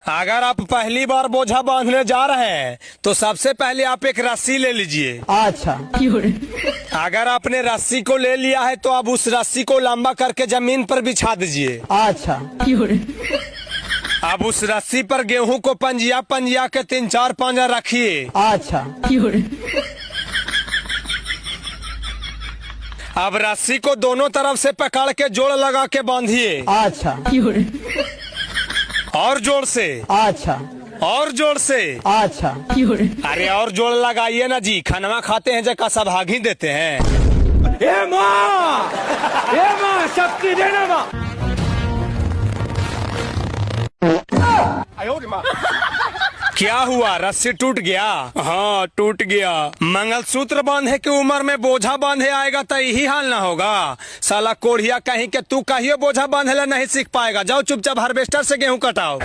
अगर आप पहली बार बोझा बांधने जा रहे हैं तो सबसे पहले आप एक रस्सी ले लीजिए। अच्छा। अगर आपने रस्सी को ले लिया है तो आप उस रस्सी को लंबा करके जमीन पर बिछा दीजिए। अच्छा। अब उस रस्सी पर गेहूं को पंजिया पंजिया के 3-4 पांजा रखिए। अच्छा। अब रस्सी को दोनों तरफ से पकड़ के जोड़ लगा के बांधिए। अच्छा। और जोर से। अच्छा। और जोर से। अच्छा। अरे और जोड़ लगाइए ना जी, खाना खाते हैं जगह सब भागी देते हैं। ए माँ, शक्ति देना माँ। क्या हुआ, रस्सी टूट गया? हाँ टूट गया। मंगलसूत्र बांधे की उम्र में बोझा बांधे आएगा तो यही हाल ना होगा। साला कोढ़िया कहीं के तू कहियो बोझा बांधे ला नहीं सीख पाएगा। जाओ चुपचाप हार्वेस्टर से गेहूं कटाओ।